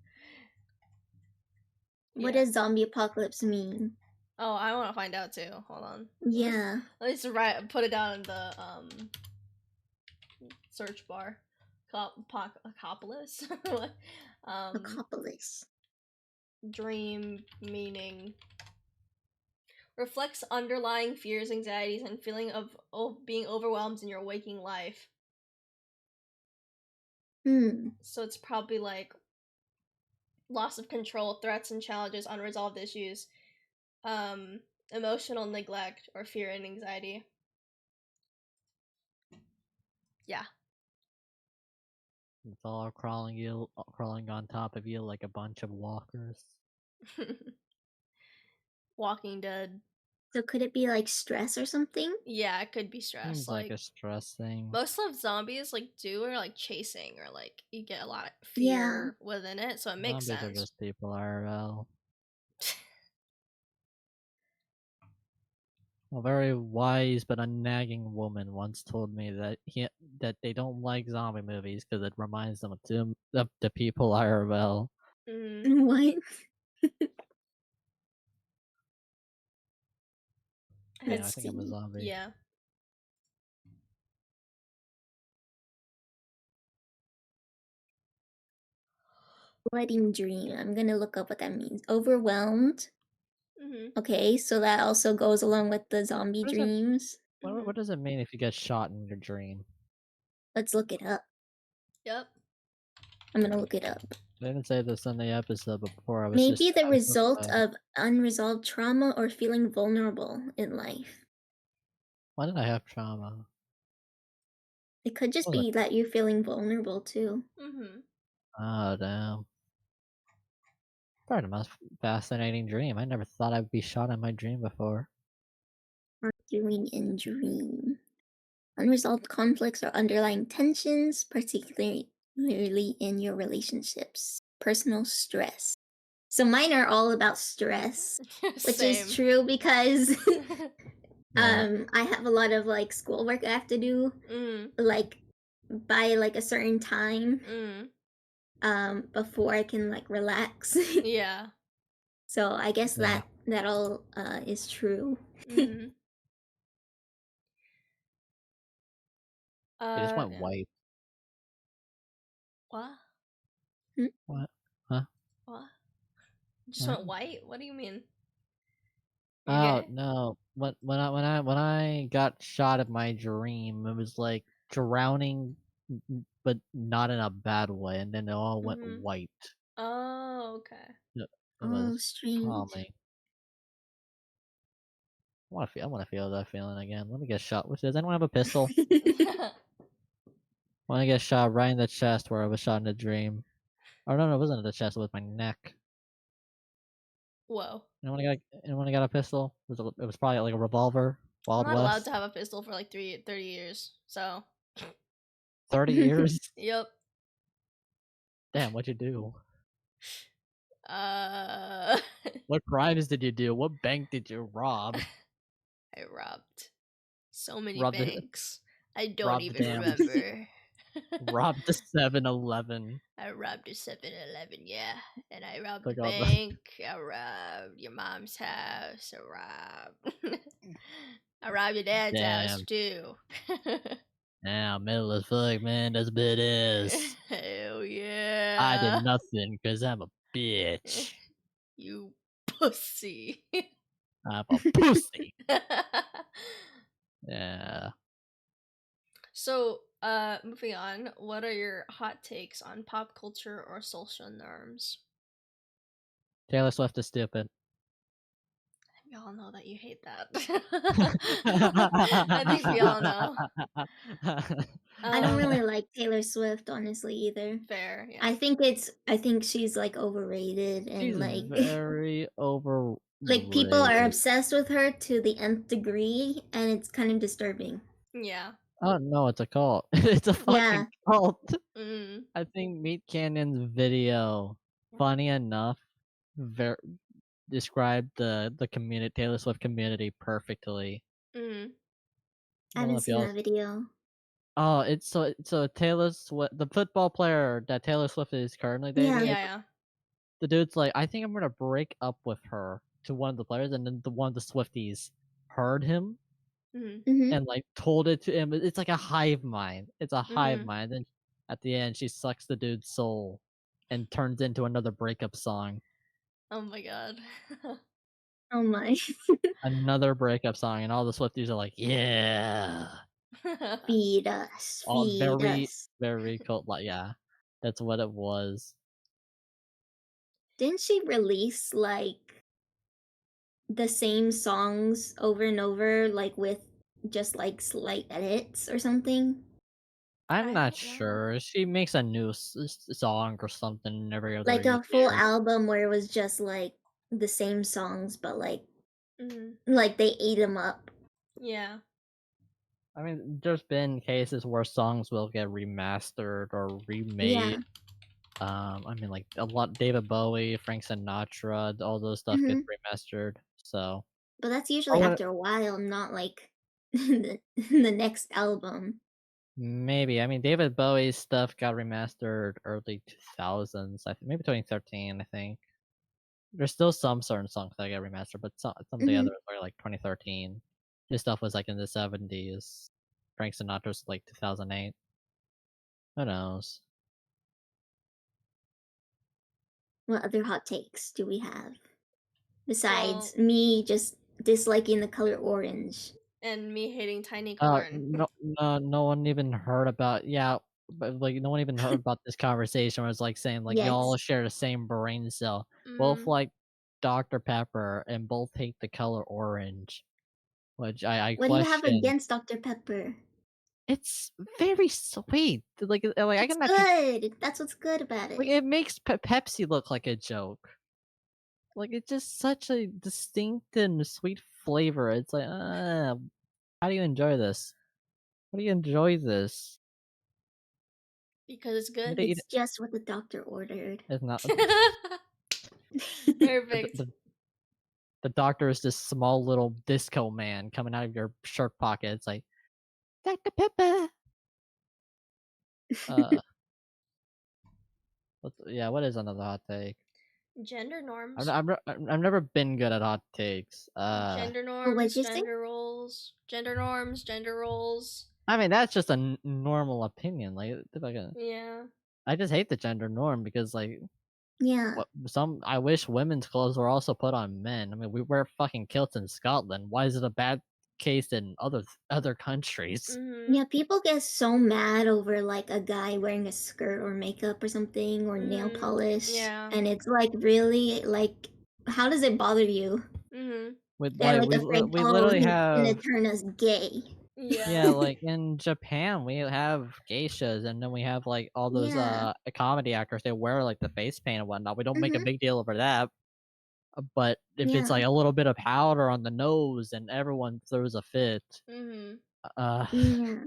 What Yeah. does zombie apocalypse mean? Oh, I want to find out too. Hold on. Yeah. Let me just put it down in the search bar. Apocalypse. Apocalypse. Dream meaning reflects underlying fears, anxieties, and feeling of being overwhelmed in your waking life. So it's probably like loss of control, threats and challenges, unresolved issues, emotional neglect, or fear and anxiety. Yeah. It's all crawling on top of you like a bunch of walkers. Walking Dead. So could it be like stress or something? Yeah, it could be stress. Seems like a stress thing. Most of zombies like are like chasing, or like you get a lot of fear within it, so it makes Zombies sense. are just people IRL. A very wise but unnagging woman once told me that they don't like zombie movies because it reminds them of the people IRL. What? Yeah, I think I'm a zombie. Yeah. Wedding dream. I'm gonna look up what that means. Overwhelmed. Okay, so that also goes along with the zombie dreams. What does it mean if you get shot in your dream? Let's look it up. Yep. I'm gonna look it up. I didn't say this on the episode before. Maybe the result of unresolved trauma or feeling vulnerable in life. Why did I have trauma? It could just be that you're feeling vulnerable too. Oh, damn. Part of my fascinating dream. I never thought I'd be shot in my dream before. Arguing in dream. Unresolved conflicts or underlying tensions, particularly in your relationships. Personal stress. So mine are all about stress, which is true because I have a lot of like schoolwork I have to do, like by like a certain time, before I can like relax. Yeah. So I guess that all is true. It just went white. What? What? Huh? What? Just went white? What do you mean? Oh no! When I got shot in my dream, it was like drowning, but not in a bad way, and then it all went white. Oh, okay. It was strange. calming. I want to feel that feeling again. Let me get shot. Does anyone have a pistol? When I get shot right in the chest where I was shot in a dream. Oh no, it wasn't in the chest, it was my neck. Whoa. And when I got a pistol, it was probably like a revolver. I'm Wild not allowed West. to have a pistol for like 30 years. So 30 years? yep. Damn, what'd you do? Uh What crimes did you do? What bank did you rob? I robbed so many Robbed the banks. I don't robbed the even damn remember. robbed the 7-Eleven. I robbed a 7-Eleven, yeah. And I robbed the Took all the bank. I robbed your mom's house. I robbed your dad's house Damn. too. Now, middle as fuck, man, that's badass. Hell I yeah. did nothing because I'm a bitch. You pussy. I'm a pussy. Yeah. So, moving on, what are your hot takes on pop culture or social norms? Taylor Swift is stupid. We all know that you hate that. I think we all know. I don't really like Taylor Swift, honestly, either. Fair, yeah. I think she's like overrated and She's like very overrated. like people are obsessed with her to the nth degree, and it's kind of disturbing. Yeah. Oh no, it's a cult. It's a fucking cult. Mm. I think Meat Canyon's video, funny enough, described the community, Taylor Swift community perfectly. Mm. I haven't seen that video. Oh, it's so Taylor Swift, the football player that Taylor Swift is currently dating. Yeah. The dude's like, I think I'm gonna break up with her to one of the players, and then one of the Swifties heard him and like told it to him. It's like a hive mind. It's a hive mind, and at the end, she sucks the dude's soul and turns into another breakup song. Oh my god. Oh my. Another breakup song, and all the Swifties are like, yeah. Feed us. All very, us. very cool. Like, yeah, that's what it was. Didn't she release like the same songs over and over, like with just like slight edits or something? I'm not sure. She makes a new song or something every other Like year. a full album where it was just like the same songs, but like like they ate them up. Yeah. I mean, there's been cases where songs will get remastered or remade. I mean, like a lot. David Bowie, Frank Sinatra, all those stuff get remastered. So, but that's usually after a while, not like the next album. Maybe. I mean, David Bowie's stuff got remastered early 2000s. I think maybe 2013. I think there's still some certain songs that get remastered, but some of the others are like 2013. His stuff was like in the 70s. Frank Sinatra's like 2008. Who knows? What other hot takes do we have? Besides me just disliking the color orange. And me hating tiny corn. No one even heard about but like no one even heard about this conversation where it's like saying like y'all share the same brain cell. Both like Dr. Pepper and both hate the color orange. Which I What question. do you have against Dr. Pepper? It's very sweet. Like I can good. That's what's good about it. Like it makes Pepsi look like a joke. Like it's just such a distinct and sweet flavor. It's like, how do you enjoy this? How do you enjoy this? Because it's good. It's just what the doctor ordered. It's not. Perfect. The doctor is this small little disco man coming out of your shirt pocket. It's like, Dr. Pepper. What is another hot take? Gender norms. I've never been good at hot takes. Gender norms, gender roles. Gender norms, gender roles. I mean, that's just a normal opinion. Like, yeah. I just hate the gender norm because, like, yeah, I wish women's clothes were also put on men. I mean, we wear fucking kilts in Scotland. Why is it a bad case in other countries? Yeah, people get so mad over like a guy wearing a skirt or makeup or something or nail polish. Yeah. And it's like, really, like, how does it bother you? Mm-hmm. We literally have gonna turn us gay. Yeah, Yeah. like in Japan, we have geishas, and then we have like all those Yeah. comedy actors. They wear like the face paint and whatnot. We don't make a Mhm. big deal over that. But if it's Yeah. like a little bit of powder on the nose and everyone throws a fit, Mhm. uh, Yeah.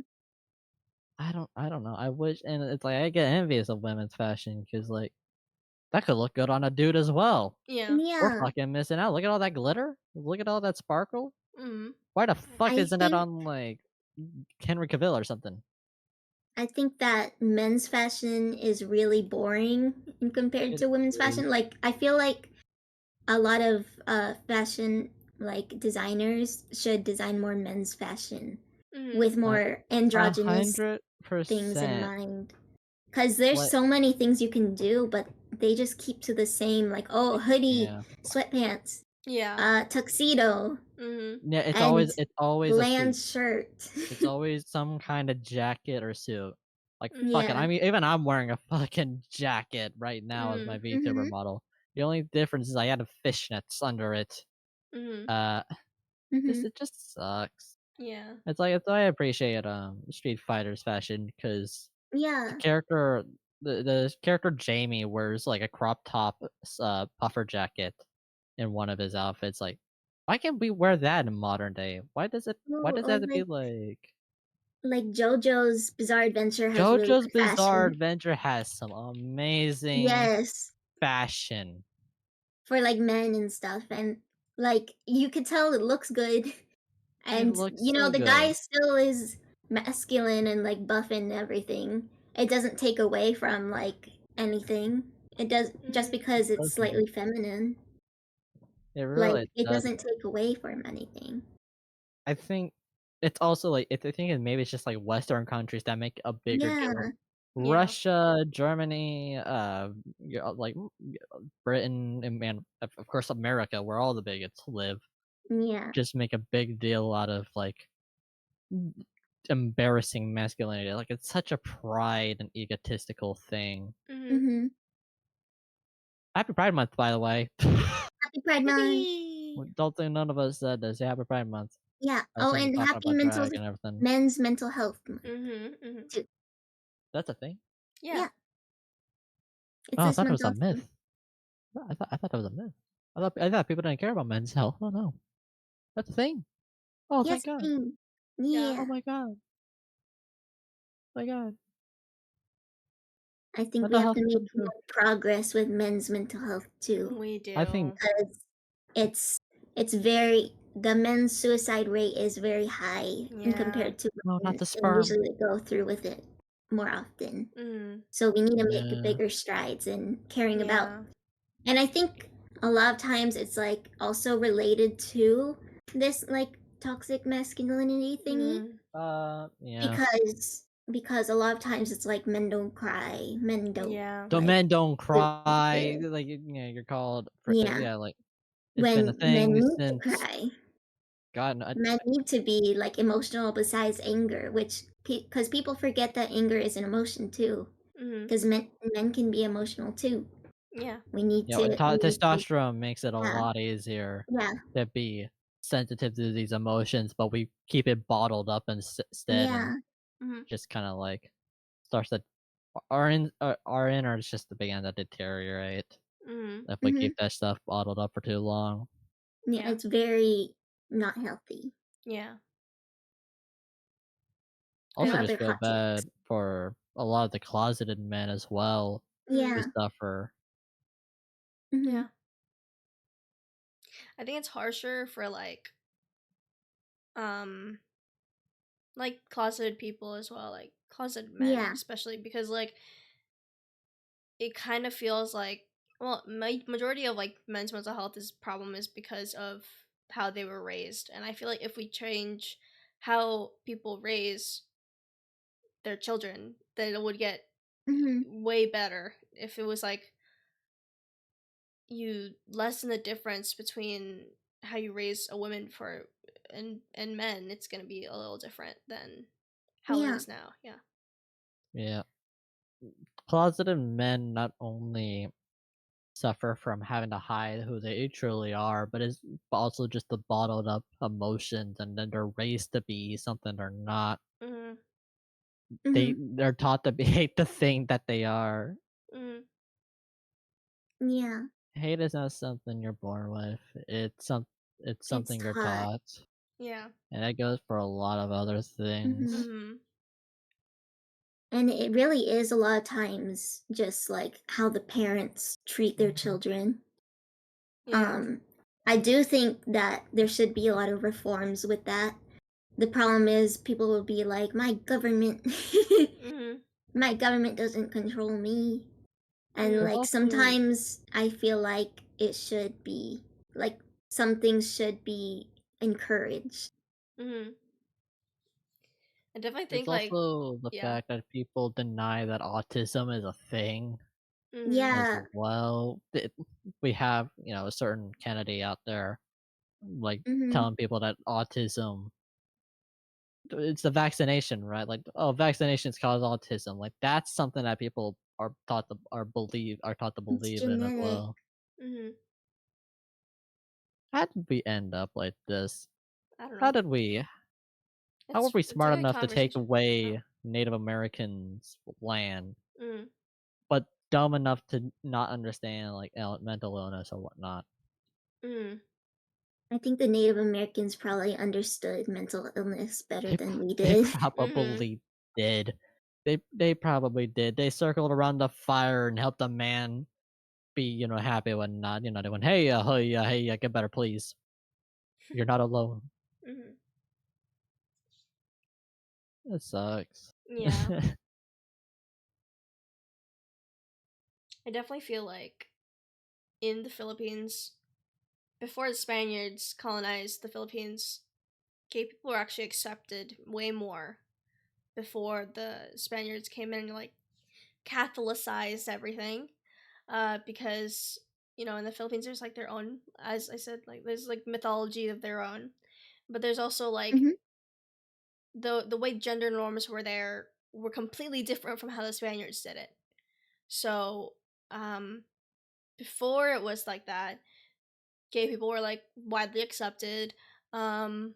I don't know. I wish, and it's like I get envious of women's fashion because like that could look good on a dude as well. Yeah. We're Yeah. fucking missing out. Look at all that glitter. Look at all that sparkle. Mhm. Why the fuck I isn't that think on like Henry Cavill or something? I think that men's fashion is really boring in compared It to women's is. fashion. Like I feel like a lot of fashion like designers should design more men's fashion Mhm. with more androgynous hundred things in percent. mind. Cause there's Like, so many things you can do, but they just keep to the same, like, oh, hoodie, yeah, sweatpants, Yeah. tuxedo, Mhm. yeah. and It's always a bland suit. shirt. It's always some kind of jacket or suit. Like, fuck it. Mhm. Yeah. I mean, even I'm wearing a fucking jacket right now as my Mhm. VTuber Mhm. model. The only difference is I added fishnets under it. Mhm. Uh, Mhm. it just sucks. Yeah. It's why I appreciate Street Fighter's fashion because the Yeah. character the character Jamie wears like a crop top puffer jacket in one of his outfits. Like, why can't we wear that in modern day? Why Oh, does it or have to be like like JoJo's Bizarre Adventure has really JoJo's good Bizarre fashion. Adventure has some amazing Yes, fashion. for like men and stuff, and like you could tell it looks good, It and looks so the guy good. still is masculine and like buff and everything. It doesn't take away from like anything. It does just Mhm. because it's Doesn't. slightly feminine. It Like really it doesn't doesn't. take away from anything. I think it's also like I think maybe it's just like Western countries that make a bigger deal. Yeah. Yeah. Russia, Germany, Britain, and of course America, where all the bigots live, Yeah. just make a big deal out of like embarrassing masculinity. Like it's such a pride and egotistical thing. Mhm. Mhm. Happy Pride Month, by the way. Happy Pride Month. Yippee! Don't think none of us said this. Yeah, Happy Pride Month. Yeah. Us Oh, and and talking happy about drag and everything. Men's Mental Health Month Mhm. Mhm. too. That's a thing. Yeah. Yeah. It's Oh, I this thought it month was a also. myth. I thought that was a myth. I thought people didn't care about men's health. Oh no, that's a thing. Oh, thank Yes, God. thing. Yeah. Oh Yeah. my God. My God. I think we Mental have health to is make more improved. progress with men's mental health too. We I think do. Because it's very the men's suicide rate is very high in Yeah. compared to no, not women's, the and sperm. usually they go through with it more often. Mhm. So we need to make Yeah. bigger strides in caring about. Yeah. And I think a lot of times it's like also related to this like toxic masculinity thingy, Mhm. Yeah. because a lot of times it's like men don't cry, men don't Yeah. The like men don't feel cry. it. Like you're called. Yeah, Yeah. Like it's been a when men thing need to since cry, God. men need to be like emotional besides anger, which because people forget that anger is an emotion too. Mhm. Because men can be emotional too. Yeah. We need to Testosterone makes it a yeah lot easier yeah to be sensitive to these emotions, but we keep it bottled up instead, and yeah Mhm. just kind of like starts to our innards just begin to deteriorate Mhm. if we hmm keep that stuff bottled up for too long. yeah. Yeah. It's very not healthy. Yeah. There Also, are And just other feel hot takes. bad for a lot of the closeted men as well who mhm. Yeah. suffer. hmm Yeah. I think it's harsher for um closeted people as well, like closeted men Yeah. especially because it kind of feels like well, majority of men's mental health is problem is because of how they were raised, and I feel like if we change how people raise their children, then it would get hmm way better if it was like you lessen the difference between how you raise a woman for and men. It's gonna be a little different than how it Yeah. is now. Yeah. Yeah, closeted men not only suffer from having to hide who they truly are, but it's also just the bottled up emotions, and then they're raised to be something they're not. Mhm. Mhm. They're taught to be hate the thing that they are. Mhm. Yeah. Hate is not something you're born with. It's It's something you're hot. taught, Yeah. and that goes for a lot of other Mhm. things. Mhm. And it really is a lot of times just like how the parents treat their children. Yeah. Um, I do think that there should be a lot of reforms with that. The problem is people will be like, my government, Mhm. my government doesn't control me. And Mhm. There's like also sometimes I feel like it should be like some things should be encouraged. Mhm. I definitely there's think like also the yeah. fact that people deny that autism is a thing Mhm. as Yeah. well. We have, a certain Kennedy out there, like, Mhm. telling people that autism it's the vaccination, right? Like, "Oh, vaccinations cause autism." Like, that's something that people are taught to It's believe in as genetic. well. Mhm. How did we end up like this? I don't How know. did we how were we It's a smart good enough to take conversation. I don't know. away Native Americans' land, Mhm. but dumb enough to not understand, like, mental illness or whatnot? Mhm. I think the Native Americans probably understood mental illness better They than we they did. Mhm. probably did. They probably did. They circled around the fire and helped a man be, happy when not, they went, "Hey, hey, get better, please. You're not alone." Mhm. It sucks. Yeah. I definitely feel like in the Philippines, before the Spaniards colonized the Philippines, gay people were actually accepted way more before the Spaniards came in and like Catholicized everything. Because in the Philippines there's like their own, as I said, like there's like mythology of their own, but there's also like Mhm. the way gender norms were there were completely different from how the Spaniards did it. So um, before it was like that, gay people were like widely accepted, um,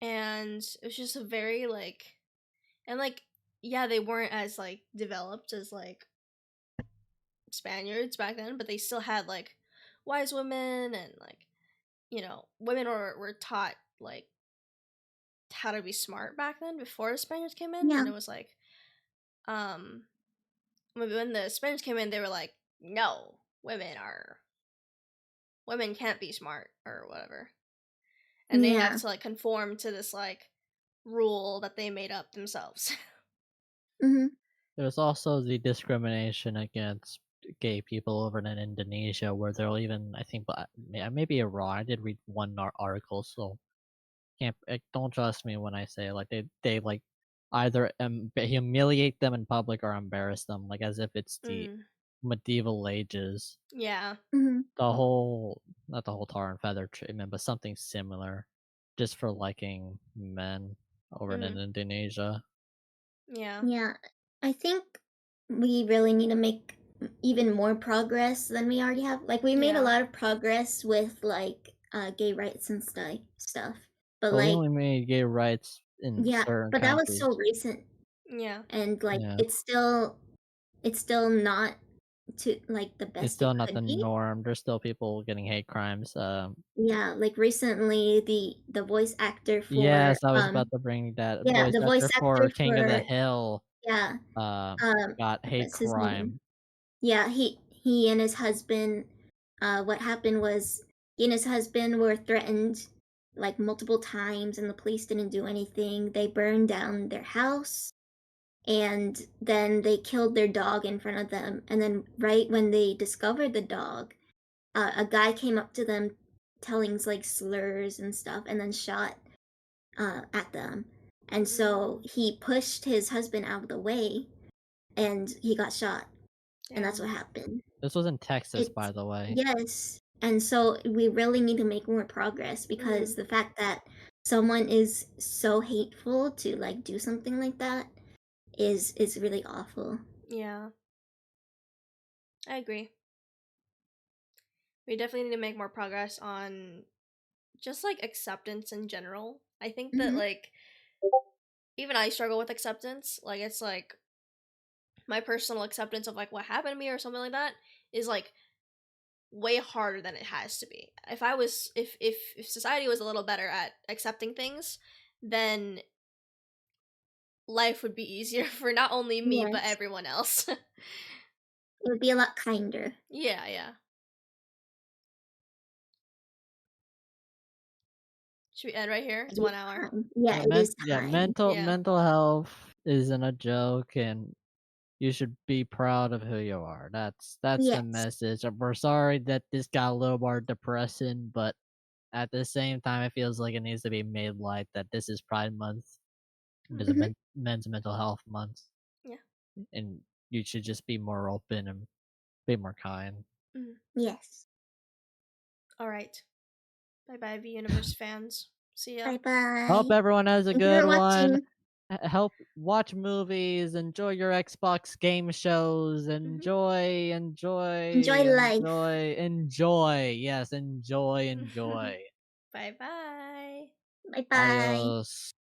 and it was just a very like and like yeah, they weren't as like developed as like Spaniards back then, but they still had like wise women and like women were taught like how to be smart back then before the Spaniards came in, Yeah. and it was like um when the Spaniards came in, they were like, no, women can't be smart or whatever, and they had Yeah. to like conform to this like rule that they made up themselves. Mhm. There's also the discrimination against gay people over in Indonesia, where they'll even, I think, but I may be wrong. I did read one article, so can't don't trust me when I say, like, they like either humiliate them in public or embarrass them, like as if it's the Mm, medieval ages. yeah. Mhm. The whole Not the whole tar and feather treatment, but something similar, just for liking men over in Mm, Indonesia. yeah. Yeah. I think we really need to make even more progress than we already have. Like we made a Yeah. lot of progress with like gay rights and stuff. But But we like only made gay rights in yeah, certain but that was countries. so recent Yeah. and like Yeah. it's still not to like the It's best still it not the could be. norm. There's still people getting hate crimes. Yeah, like recently the voice actor for Yes, I was about to bring that yeah, voice the voice actor for actor King of the for Hill. yeah, Got hate what's his name? crime. Yeah, he and his husband what happened was he and his husband were threatened like multiple times and the police didn't do anything. They burned down their house and then they killed their dog in front of them and then right when they discovered the dog, a guy came up to them telling like slurs and stuff and then shot at them. And Mm, so he pushed his husband out of the way and he got shot. And that's damn. what happened. This was in Texas, It's by the way. yes. And so we really need to make more progress because Mm, the fact that someone is so hateful to like do something like that is really awful. yeah. I agree. We definitely need to make more progress on just like acceptance in general. I think that Mhm. like even I struggle with acceptance. Like it's like my personal acceptance of like what happened to me or something like that is like way harder than it has to be. If I was if society was a little better at accepting things, then life would be easier for not only me but Yes. everyone else. It would be a lot kinder. Yeah, yeah. Should we end right here? It's It is 1 hour. time. Yeah, it is time. Mental Yeah. health isn't a joke, and you should be proud of who you are. That's the Yes. message. We're sorry that this got a little more depressing, but at the same time, it feels like it needs to be made light that this is Pride Month. There's a Mhm. men's mental health month, Yeah. and you should just be more open and be more kind. Yes. All right. Bye bye, VUniverse fans. See ya. Bye bye. Hope everyone has a Thank you good for one. watching. Help watch movies, enjoy your Xbox game shows, enjoy, Enjoy life. enjoy. Yes, enjoy. Bye bye. Bye bye. Adios.